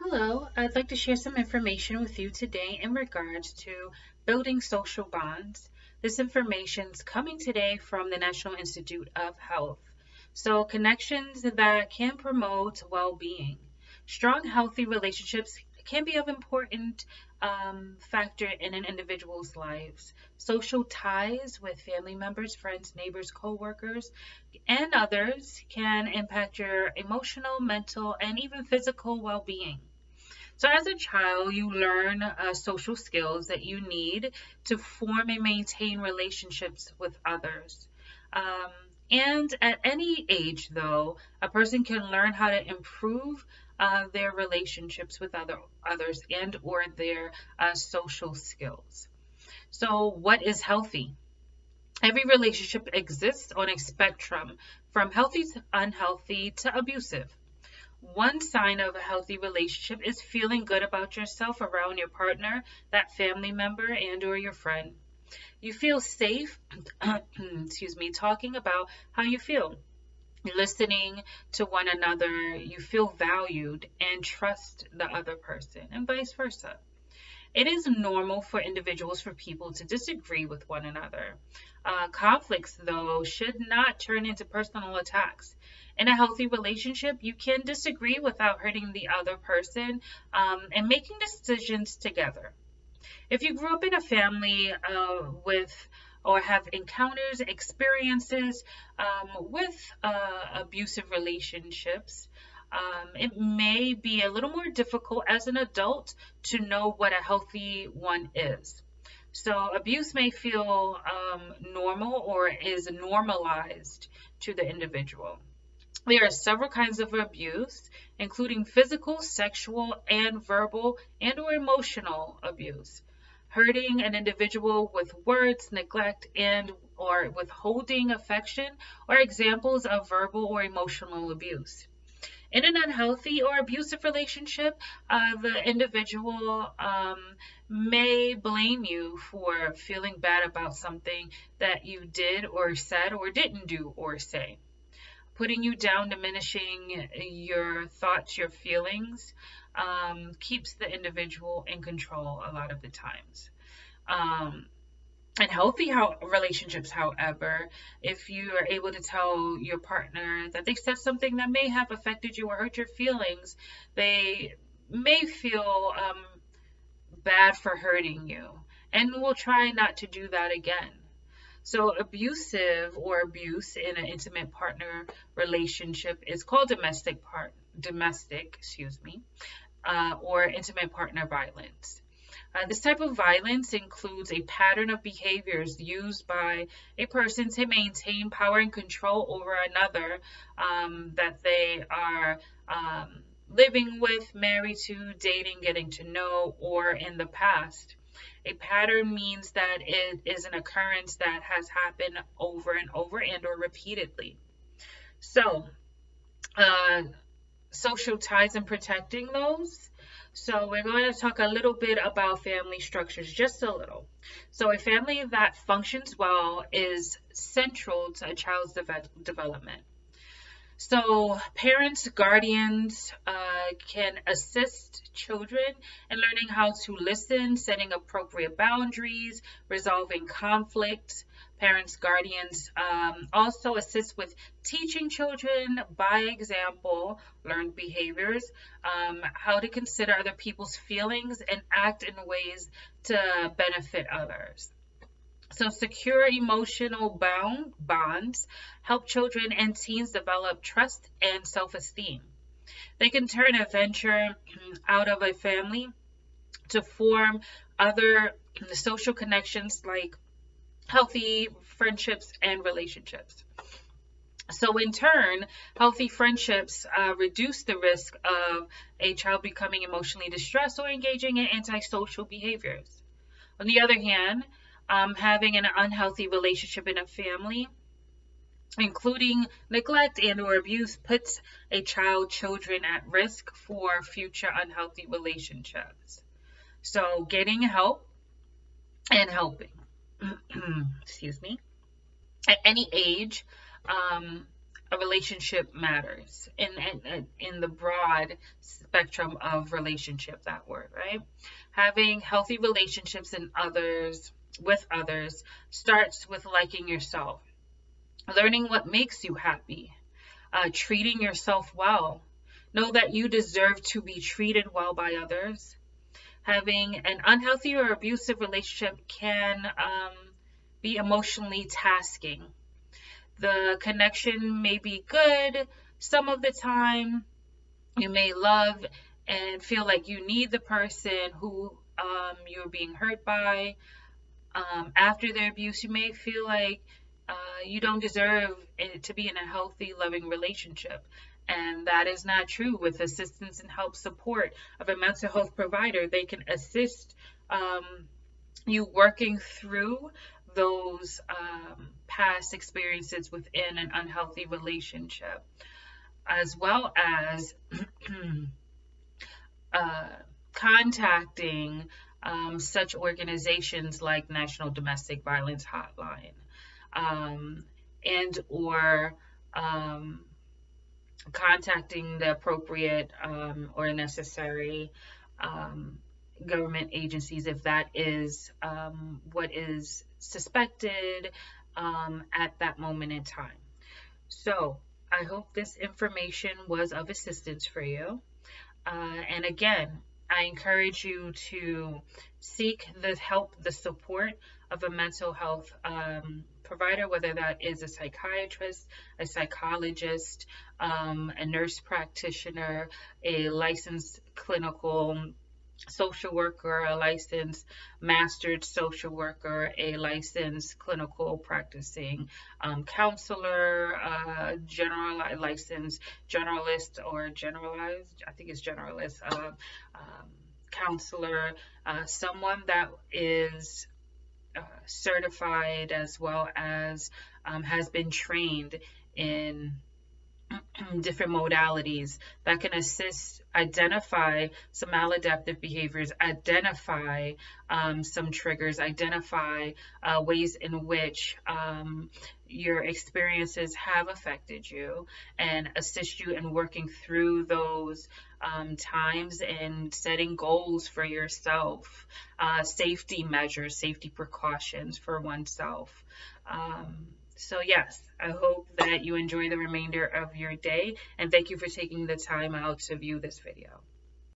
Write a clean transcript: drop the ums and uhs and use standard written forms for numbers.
Hello, I'd like to share some information with you today in regards to building social bonds. This information is coming today from the National Institute of Health. So, connections that can promote well being. Strong, healthy relationships can be of important factor in an individual's lives. Social ties with family members, friends, neighbors, co-workers, and others can impact your emotional, mental, and even physical well-being. So, as a child, you learn social skills that you need to form and maintain relationships with others. Um, and at any age, though, a person can learn how to improve their relationships with others and or their social skills. So, what is healthy? Every relationship exists on a spectrum from healthy to unhealthy to abusive. One sign of a healthy relationship is feeling good about yourself around your partner, that family member, and or your friend. You feel safe, talking about how you feel, listening to one another. You feel valued and trust the other person, and vice versa. It is normal for individuals, for people to disagree with one another. Conflicts, though, should not turn into personal attacks. In a healthy relationship, you can disagree without hurting the other person and making decisions together. If you grew up in a family with or have encounters, experiences with abusive relationships, it may be a little more difficult as an adult to know what a healthy one is. So, abuse may feel normal or is normalized to the individual. There are several kinds of abuse, including physical, sexual, and verbal and or emotional abuse. Hurting an individual with words, neglect, and or withholding affection are examples of verbal or emotional abuse. In an unhealthy or abusive relationship, the individual may blame you for feeling bad about something that you did or said or didn't do or say, putting you down, diminishing your thoughts, your feelings, keeps the individual in control a lot of the times. Um, and healthy relationships, however, if you are able to tell your partner that they said something that may have affected you or hurt your feelings, they may feel bad for hurting you and will try not to do that again. So abusive or abuse in an intimate partner relationship is called or intimate partner violence. This type of violence includes a pattern of behaviors used by a person to maintain power and control over another that they are living with, married to, dating, getting to know, or in the past. A pattern means that it is an occurrence that has happened over and over and or repeatedly. So, uh, social ties and protecting those. So we're going to talk a little bit about family structures, just a little. So a family that functions well is central to a child's development. So parents, guardians can assist children in learning how to listen, setting appropriate boundaries, resolving conflicts. Parents, guardians also assist with teaching children by example, learned behaviors, how to consider other people's feelings and act in ways to benefit others. So secure emotional bonds help children and teens develop trust and self-esteem. They can turn a venture out of a family to form other social connections like healthy friendships and relationships. So in turn, healthy friendships reduce the risk of a child becoming emotionally distressed or engaging in antisocial behaviors. On the other hand, having an unhealthy relationship in a family, including neglect and or abuse, puts children at risk for future unhealthy relationships. So getting help and helping, excuse me, at any age, a relationship matters in the broad spectrum of relationship, that word, right? Having healthy relationships with others starts with liking yourself, learning what makes you happy, treating yourself well. Know that you deserve to be treated well by others. Having an unhealthy or abusive relationship can be emotionally tasking. The connection may be good some of the time. You may love and feel like you need the person who you're being hurt by. After their abuse, you may feel like you don't deserve it to be in a healthy, loving relationship. And that is not true. With assistance and help support of a mental health provider, they can assist you working through those past experiences within an unhealthy relationship, as well as uh, contacting such organizations like National Domestic Violence Hotline, um, and or contacting the appropriate or necessary um, government agencies if that is what is suspected at that moment in time. So I hope this information was of assistance for you. And again, I encourage you to seek the help, the support of a mental health provider, whether that is a psychiatrist, a psychologist, a nurse practitioner, a licensed clinical social worker, a licensed mastered social worker, a licensed clinical practicing counselor, licensed generalist or generalized, I think it's generalist, counselor, someone that is certified as well as has been trained in different modalities that can assist identify some maladaptive behaviors, identify some triggers, identify ways in which your experiences have affected you, and assist you in working through those times and setting goals for yourself, safety measures, safety precautions for oneself. So yes, I hope that you enjoy the remainder of your day, and thank you for taking the time out to view this video.